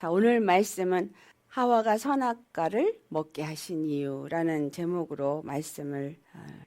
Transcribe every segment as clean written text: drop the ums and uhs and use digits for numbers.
자, 오늘 말씀은 하와가 선악과를 먹게 하신 이유라는 제목으로 말씀을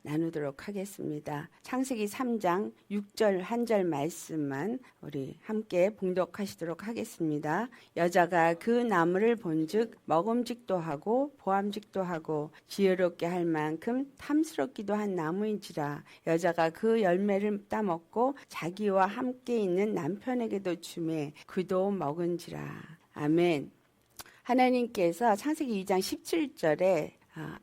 나누도록 하겠습니다. 창세기 3장 6절 한 절 말씀만 우리 함께 봉독하시도록 하겠습니다. 여자가 그 나무를 본즉 먹음직도 하고 보암직도 하고 지혜롭게 할 만큼 탐스럽기도 한 나무인지라. 여자가 그 열매를 따먹고 자기와 함께 있는 남편에게도 주매 그도 먹은지라. 아멘. 하나님께서 창세기 2장 17절에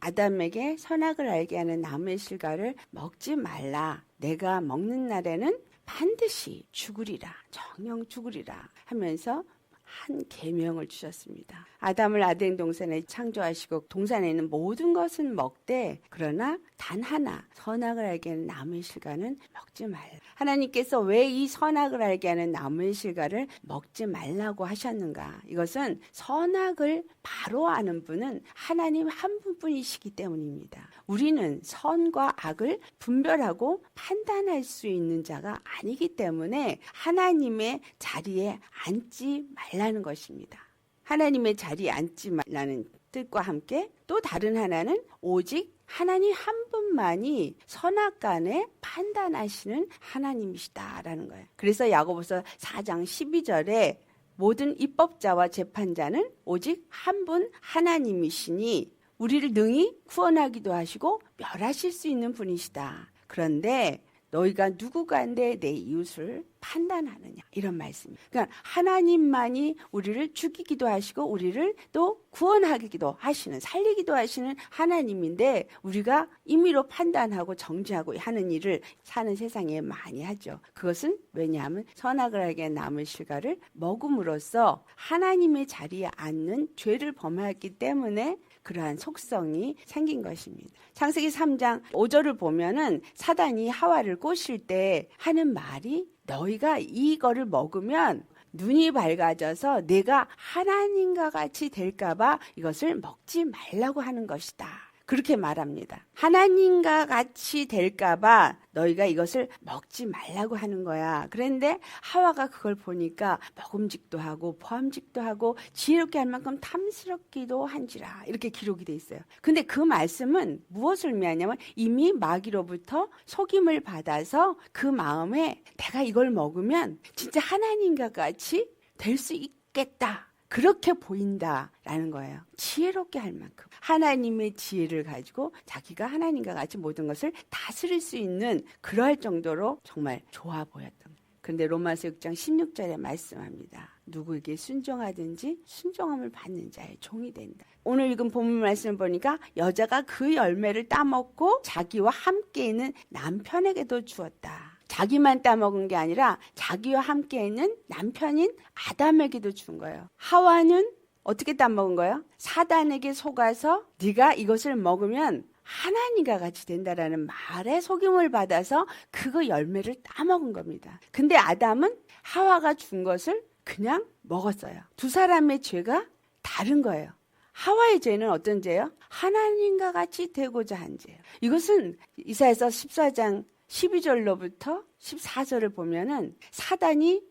아담에게 선악을 알게 하는 나무의 실과를 먹지 말라. 내가 먹는 날에는 반드시 죽으리라. 정녕 죽으리라 하면서 한 계명을 주셨습니다. 아담을 아덴 동산에 창조하시고 동산에 있는 모든 것은 먹되 그러나 단 하나 선악을 알게 하는 나무의 실과는 먹지 말라. 하나님께서 왜 이 선악을 알게 하는 나무의 실과를 먹지 말라고 하셨는가? 이것은 선악을 바로 아는 분은 하나님 한 분뿐이시기 때문입니다. 우리는 선과 악을 분별하고 판단할 수 있는 자가 아니기 때문에 하나님의 자리에 앉지 말라는 것입니다. 하나님의 자리에 앉지 말라는 뜻과 함께 또 다른 하나는 오직 하나님 한 분만이 선악간에 판단하시는 하나님이시다라는 거예요. 그래서 야고보서 4장 12절에 모든 입법자와 재판자는 오직 한 분 하나님이시니 우리를 능히 구원하기도 하시고 멸하실 수 있는 분이시다. 그런데 너희가 누구 가운데 내 이웃을 판단하느냐 이런 말씀이에요. 그러니까 하나님만이 우리를 죽이기도 하시고 우리를 또 구원하기도 하시는 살리기도 하시는 하나님인데 우리가 임의로 판단하고 정죄하고 하는 일을 사는 세상에 많이 하죠. 그것은 왜냐하면 선악을 알게 한 나무의 실과를 먹음으로써 하나님의 자리에 앉는 죄를 범하였기 때문에 그러한 속성이 생긴 것입니다. 창세기 3장 5절을 보면은 사단이 하와를 꼬실 때 하는 말이 너희가 이거를 먹으면 눈이 밝아져서 내가 하나님과 같이 될까봐 이것을 먹지 말라고 하는 것이다. 그렇게 말합니다. 하나님과 같이 될까봐 너희가 이것을 먹지 말라고 하는 거야. 그런데 하와가 그걸 보니까 먹음직도 하고 보암직도 하고 지혜롭게 할 만큼 탐스럽기도 한지라 이렇게 기록이 돼 있어요. 근데 그 말씀은 무엇을 의미하냐면 이미 마귀로부터 속임을 받아서 그 마음에 내가 이걸 먹으면 진짜 하나님과 같이 될 수 있겠다. 그렇게 보인다라는 거예요. 지혜롭게 할 만큼 하나님의 지혜를 가지고 자기가 하나님과 같이 모든 것을 다스릴 수 있는 그러할 정도로 정말 좋아 보였던 거예요. 그런데 로마서 6장 16절에 말씀합니다. 누구에게 순종하든지 순종함을 받는 자의 종이 된다. 오늘 읽은 본문 말씀을 보니까 여자가 그 열매를 따먹고 자기와 함께 있는 남편에게도 주었다. 자기만 따먹은 게 아니라 자기와 함께 있는 남편인 아담에게도 준 거예요. 하와는 어떻게 따먹은 거예요? 사단에게 속아서 네가 이것을 먹으면 하나님과 같이 된다라는 말에 속임을 받아서 그 열매를 따먹은 겁니다. 근데 아담은 하와가 준 것을 그냥 먹었어요. 두 사람의 죄가 다른 거예요. 하와의 죄는 어떤 죄예요? 하나님과 같이 되고자 한 죄예요. 이것은 이사야서 14장 12절로부터 14절을 보면은 사단이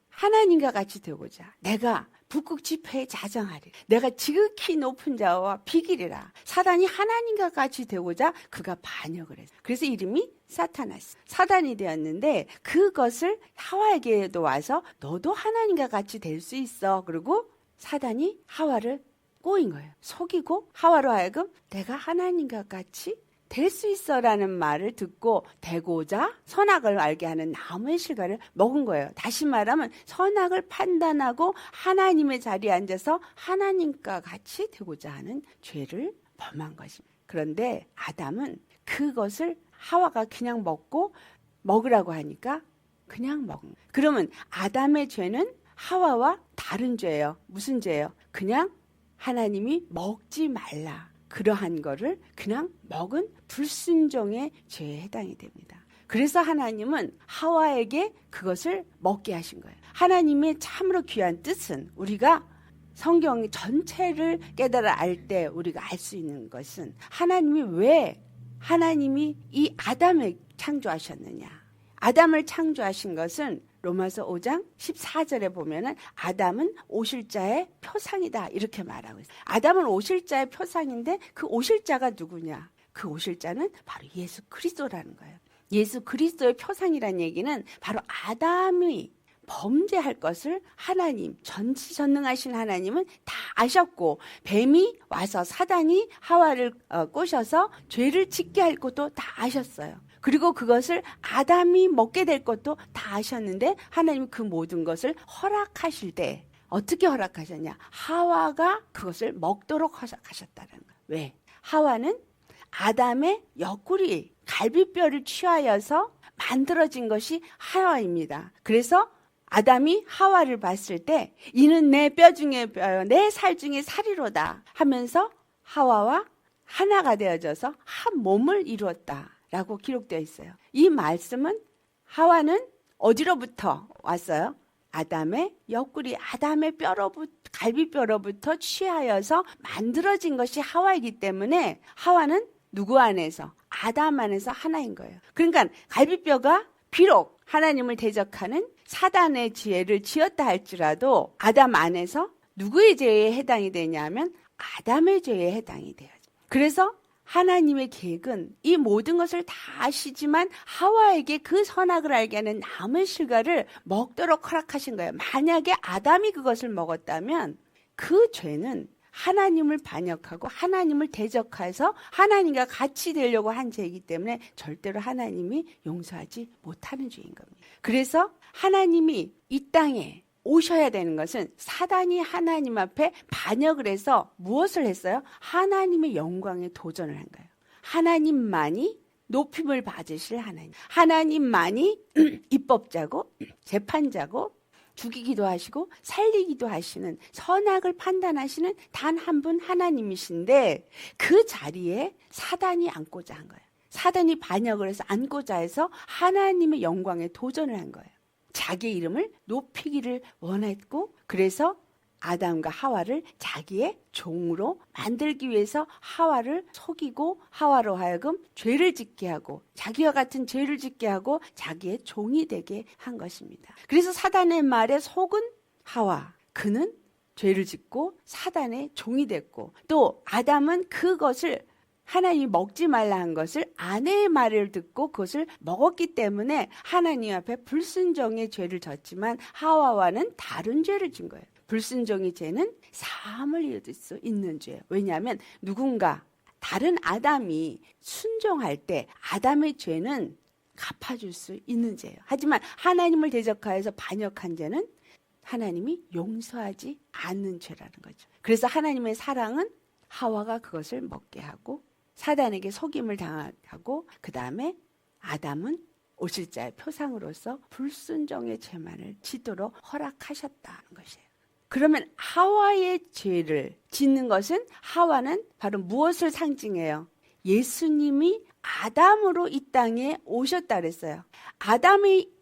하나님과 같이 되고자 내가 북극 지폐에 자정하리 내가 지극히 높은 자와 비기리라. 사단이 하나님과 같이 되고자 그가 반역을 했어요. 그래서 이름이 사타나스 사단이 되었는데 그것을 하와에게도 와서 너도 하나님과 같이 될 수 있어. 그리고 사단이 하와를 꼬인 거예요. 속이고 하와로 하여금 내가 하나님과 같이 될 수 있어라는 말을 듣고 되고자 선악을 알게 하는 나무의 실과를 먹은 거예요. 다시 말하면 선악을 판단하고 하나님의 자리에 앉아서 하나님과 같이 되고자 하는 죄를 범한 것입니다. 그런데 아담은 그것을 하와가 그냥 먹으라고 하니까 그냥 먹은 거예요. 그러면 아담의 죄는 하와와 다른 죄예요. 무슨 죄예요? 그냥 하나님이 먹지 말라. 그러한 거를 그냥 먹은 불순종의 죄에 해당이 됩니다. 그래서 하나님은 하와에게 그것을 먹게 하신 거예요. 하나님의 참으로 귀한 뜻은 우리가 성경 전체를 깨달아 알 때 우리가 알 수 있는 것은 하나님이 왜 하나님이 이 아담을 창조하셨느냐. 아담을 창조하신 것은 로마서 5장 14절에 보면은 아담은 오실 자의 표상이다 이렇게 말하고 있어요. 아담은 오실 자의 표상인데 그 오실 자가 누구냐? 그 오실 자는 바로 예수 그리스도라는 거예요. 예수 그리스도의 표상이라는 얘기는 바로 아담이 범죄할 것을 하나님, 전지전능하신 하나님은 다 아셨고, 뱀이 와서 사단이 하와를 꼬셔서 죄를 짓게 할 것도 다 아셨어요. 그리고 그것을 아담이 먹게 될 것도 다 아셨는데 하나님은 그 모든 것을 허락하실 때 어떻게 허락하셨냐? 하와가 그것을 먹도록 허락하셨다는 거예요. 왜? 하와는 아담의 옆구리, 갈비뼈를 취하여서 만들어진 것이 하와입니다. 그래서 아담이 하와를 봤을 때 이는 내 뼈 중에 뼈요, 내 살 중에 살이로다 하면서 하와와 하나가 되어져서 한 몸을 이루었다라고 기록되어 있어요. 이 말씀은 하와는 어디로부터 왔어요? 아담의 옆구리, 아담의 갈비뼈로부터 취하여서 만들어진 것이 하와이기 때문에 하와는 누구 안에서? 아담 안에서 하나인 거예요. 그러니까 갈비뼈가 비록 하나님을 대적하는 사단의 죄를 지었다 할지라도 아담 안에서 누구의 죄에 해당이 되냐면 아담의 죄에 해당이 돼요. 그래서 하나님의 계획은 이 모든 것을 다 아시지만 하와에게 그 선악을 알게 하는 나무의 실과를 먹도록 허락하신 거예요. 만약에 아담이 그것을 먹었다면 그 죄는 하나님을 반역하고 하나님을 대적해서 하나님과 같이 되려고 한 죄이기 때문에 절대로 하나님이 용서하지 못하는 죄인 겁니다. 그래서 하나님이 이 땅에 오셔야 되는 것은 사단이 하나님 앞에 반역을 해서 무엇을 했어요? 하나님의 영광에 도전을 한 거예요. 하나님만이 높임을 받으실 하나님. 하나님만이 입법자고 재판자고 죽이기도 하시고 살리기도 하시는 선악을 판단하시는 단 한 분 하나님이신데 그 자리에 사단이 앉고자 한 거예요. 사단이 반역을 해서 앉고자 해서 하나님의 영광에 도전을 한 거예요. 자기의 이름을 높이기를 원했고 그래서 아담과 하와를 자기의 종으로 만들기 위해서 하와를 속이고 하와로 하여금 죄를 짓게 하고 자기와 같은 죄를 짓게 하고 자기의 종이 되게 한 것입니다. 그래서 사단의 말에 속은 하와, 그는 죄를 짓고 사단의 종이 됐고 또 아담은 그것을 하나님이 먹지 말라 한 것을 아내의 말을 듣고 그것을 먹었기 때문에 하나님 앞에 불순종의 죄를 졌지만 하와와는 다른 죄를 진 거예요. 불순종의 죄는 사함을 얻을 수 있는 죄예요. 왜냐하면 누군가 다른 아담이 순종할 때 아담의 죄는 갚아줄 수 있는 죄예요. 하지만 하나님을 대적하여서 반역한 죄는 하나님이 용서하지 않는 죄라는 거죠. 그래서 하나님의 사랑은 하와가 그것을 먹게 하고 사단에게 속임을 당하고 그 다음에 아담은 오실 자의 표상으로서 불순종의 죄만을 지도록 허락하셨다는 것이에요. 그러면 하와의 죄를 짓는 것은 하와는 바로 무엇을 상징해요? 예수님이 아담으로 이 땅에 오셨다 그랬어요.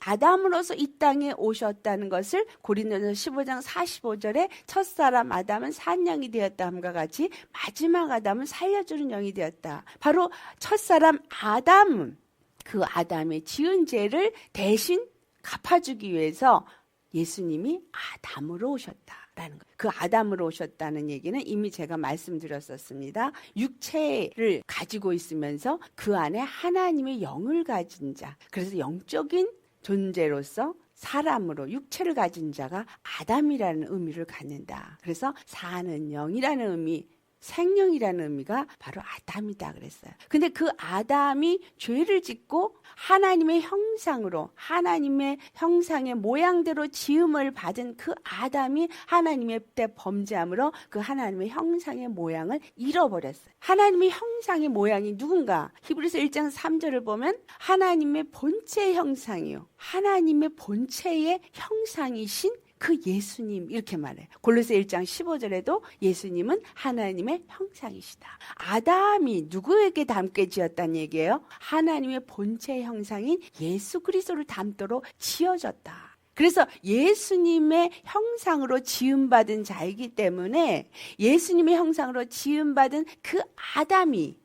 아담으로서 이 땅에 오셨다는 것을 고린도전서 15장 45절에 첫사람 아담은 산 영이 되었다 함과 같이 마지막 아담은 살려주는 영이 되었다. 바로 첫사람 아담은 그 아담의 지은 죄를 대신 갚아주기 위해서 예수님이 아담으로 오셨다라는 거예요. 그 아담으로 오셨다는 얘기는 이미 제가 말씀드렸었습니다. 육체를 가지고 있으면서 그 안에 하나님의 영을 가진 자. 그래서 영적인 존재로서 사람으로 육체를 가진 자가 아담이라는 의미를 갖는다. 그래서 사는 영이라는 의미, 생명이라는 의미가 바로 아담이다 그랬어요. 근데 그 아담이 죄를 짓고 하나님의 형상으로 하나님의 형상의 모양대로 지음을 받은 그 아담이 하나님의 때 범죄함으로 그 하나님의 형상의 모양을 잃어버렸어요. 하나님의 형상의 모양이 누군가? 히브리서 1장 3절을 보면 하나님의 본체의 형상이요. 하나님의 본체의 형상이신 그 예수님 이렇게 말해요. 골로새 1장 15절에도 예수님은 하나님의 형상이시다. 아담이 누구에게 닮게 지었다는 얘기예요? 하나님의 본체의 형상인 예수 그리스도를 닮도록 지어졌다. 그래서 예수님의 형상으로 지음받은 자이기 때문에 예수님의 형상으로 지음받은 그 아담이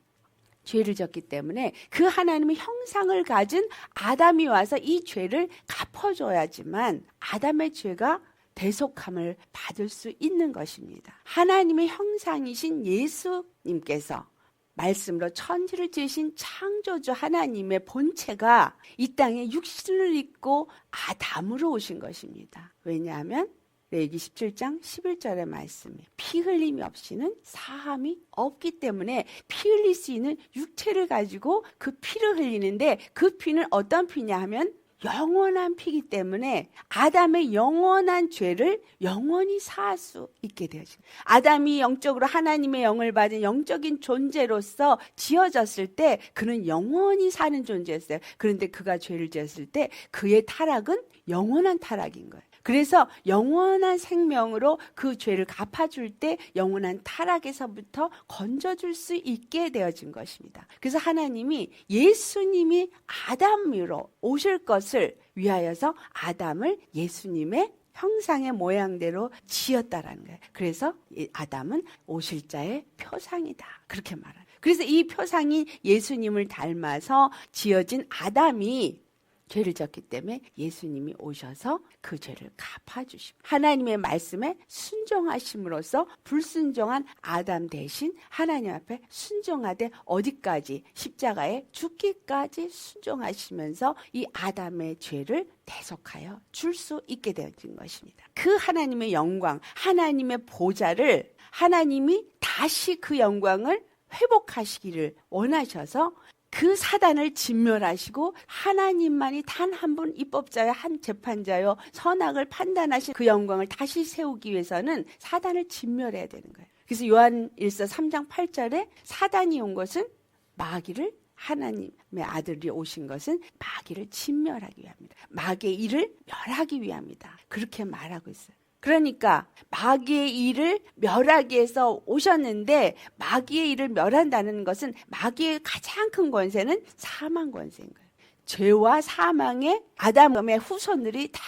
죄를 졌기 때문에 그 하나님의 형상을 가진 아담이 와서 이 죄를 갚아줘야지만 아담의 죄가 대속함을 받을 수 있는 것입니다. 하나님의 형상이신 예수님께서 말씀으로 천지를 지으신 창조주 하나님의 본체가 이 땅에 육신을 입고 아담으로 오신 것입니다. 왜냐하면 레위기 17장 11절의 말씀에 피 흘림이 없이는 사함이 없기 때문에 피 흘릴 수 있는 육체를 가지고 그 피를 흘리는데 그 피는 어떤 피냐 하면 영원한 피이기 때문에 아담의 영원한 죄를 영원히 사할 수 있게 되어집니다. 아담이 영적으로 하나님의 영을 받은 영적인 존재로서 지어졌을 때 그는 영원히 사는 존재였어요. 그런데 그가 죄를 지었을 때 그의 타락은 영원한 타락인 거예요. 그래서 영원한 생명으로 그 죄를 갚아줄 때 영원한 타락에서부터 건져줄 수 있게 되어진 것입니다. 그래서 하나님이 예수님이 아담으로 오실 것을 위하여서 아담을 예수님의 형상의 모양대로 지었다라는 거예요. 그래서 아담은 오실 자의 표상이다. 그렇게 말해요. 그래서 이 표상이 예수님을 닮아서 지어진 아담이 죄를 졌기 때문에 예수님이 오셔서 그 죄를 갚아주십니다. 하나님의 말씀에 순종하심으로써 불순종한 아담 대신 하나님 앞에 순종하되 어디까지? 십자가에 죽기까지 순종하시면서 이 아담의 죄를 대속하여 줄 수 있게 되어진 것입니다. 그 하나님의 영광, 하나님의 보좌를 하나님이 다시 그 영광을 회복하시기를 원하셔서 그 사단을 진멸하시고 하나님만이 단 한 분 입법자여 한 재판자여 선악을 판단하신 그 영광을 다시 세우기 위해서는 사단을 진멸해야 되는 거예요. 그래서 요한일서 3장 8절에 사단이 온 것은 마귀를 하나님의 아들이 오신 것은 마귀를 진멸하기 위함이다. 마귀의 일을 멸하기 위함이다. 그렇게 말하고 있어요. 그러니까 마귀의 일을 멸하기 위해서 오셨는데 마귀의 일을 멸한다는 것은 마귀의 가장 큰 권세는 사망 권세인 거예요. 죄와 사망의 아담의 후손들이 다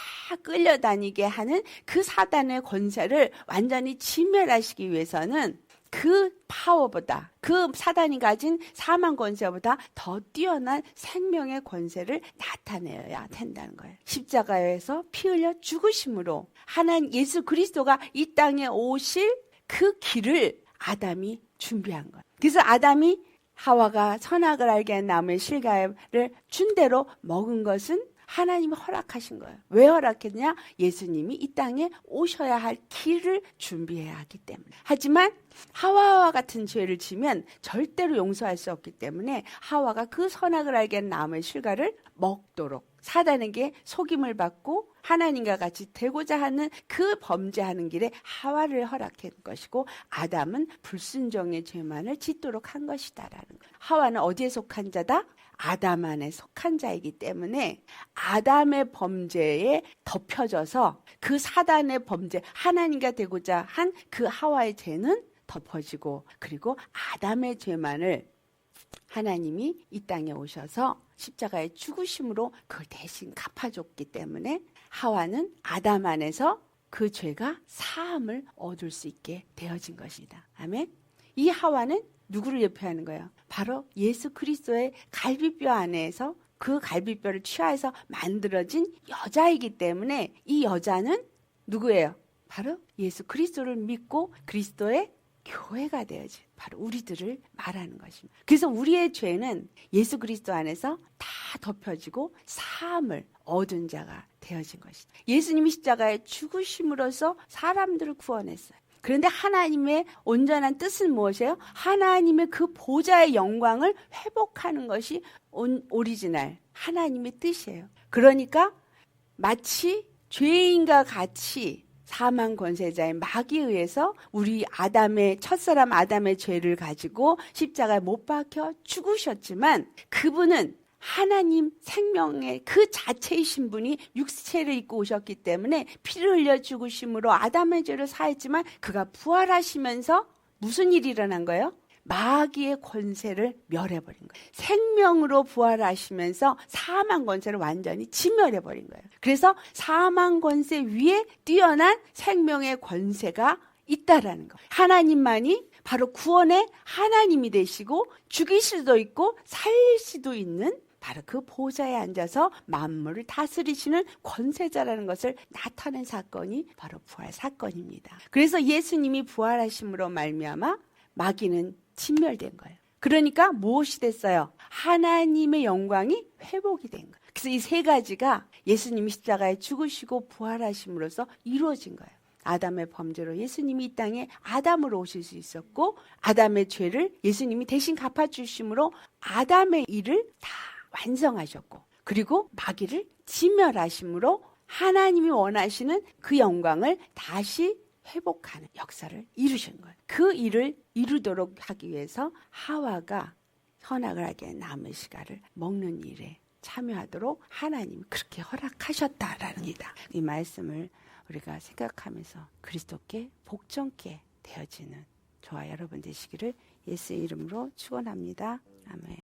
끌려다니게 하는 그 사단의 권세를 완전히 진멸하시기 위해서는 그 파워보다 그 사단이 가진 사망 권세보다 더 뛰어난 생명의 권세를 나타내야 된다는 거예요. 십자가에서 피 흘려 죽으심으로 하나님 예수 그리스도가 이 땅에 오실 그 길을 아담이 준비한 거예요. 그래서 아담이 하와가 선악을 알게 한 나무의 실과를 준 대로 먹은 것은 하나님이 허락하신 거예요. 왜 허락했냐? 예수님이 이 땅에 오셔야 할 길을 준비해야 하기 때문에. 하지만 하와와 같은 죄를 지면 절대로 용서할 수 없기 때문에 하와가 그 선악을 알게 한 나무의 실과를 먹도록 사단에게 속임을 받고 하나님과 같이 되고자 하는 그 범죄하는 길에 하와를 허락한 것이고 아담은 불순종의 죄만을 짓도록 한 것이다라는 거예요. 하와는 어디에 속한 자다? 아담 안에 속한 자이기 때문에 아담의 범죄에 덮여져서 그 사단의 범죄, 하나님과 되고자 한 그 하와의 죄는 덮어지고 그리고 아담의 죄만을 하나님이 이 땅에 오셔서 십자가의 죽으심으로 그걸 대신 갚아줬기 때문에 하와는 아담 안에서 그 죄가 사함을 얻을 수 있게 되어진 것이다. 아멘. 이 하와는 누구를 예표하는 거예요? 바로 예수 그리스도의 갈비뼈 안에서 그 갈비뼈를 취하여서 만들어진 여자이기 때문에 이 여자는 누구예요? 바로 예수 그리스도를 믿고 그리스도의 교회가 되어진 바로 우리들을 말하는 것입니다. 그래서 우리의 죄는 예수 그리스도 안에서 다 덮여지고 사함을 얻은 자가 되어진 것이다. 예수님이 십자가에 죽으심으로써 사람들을 구원했어요. 그런데 하나님의 온전한 뜻은 무엇이에요? 하나님의 그 보좌의 영광을 회복하는 것이 오리지널 하나님의 뜻이에요. 그러니까 마치 죄인과 같이 사망 권세자의 마귀에 의해서 우리 아담의 첫사람 아담의 죄를 가지고 십자가에 못 박혀 죽으셨지만 그분은 하나님 생명의 그 자체이신 분이 육체를 입고 오셨기 때문에 피를 흘려 죽으심으로 아담의 죄를 사했지만 그가 부활하시면서 무슨 일이 일어난 거예요? 마귀의 권세를 멸해버린 거예요. 생명으로 부활하시면서 사망 권세를 완전히 진멸해버린 거예요. 그래서 사망 권세 위에 뛰어난 생명의 권세가 있다라는 거. 하나님만이 바로 구원의 하나님이 되시고 죽일 수도 있고 살릴 수도 있는 바로 그 보좌에 앉아서 만물을 다스리시는 권세자라는 것을 나타낸 사건이 바로 부활 사건입니다. 그래서 예수님이 부활하심으로 말미암아 마귀는 진멸된 거예요. 그러니까 무엇이 됐어요? 하나님의 영광이 회복이 된 거예요. 그래서 이 세 가지가 예수님이 십자가에 죽으시고 부활하심으로써 이루어진 거예요. 아담의 범죄로 예수님이 이 땅에 아담으로 오실 수 있었고, 아담의 죄를 예수님이 대신 갚아주심으로 아담의 일을 다 완성하셨고, 그리고 마귀를 진멸하심으로 하나님이 원하시는 그 영광을 다시 회복하는 역사를 이루신 거예요. 그 일을 이루도록 하기 위해서 하와가 선악을 하게 남은 시간을 먹는 일에 참여하도록 하나님이 그렇게 허락하셨다라는 겁니다. 이 말씀을 우리가 생각하면서 그리스도께 복종케 되어지는 저와 여러분 되시기를 예수의 이름으로 축원합니다. 아멘.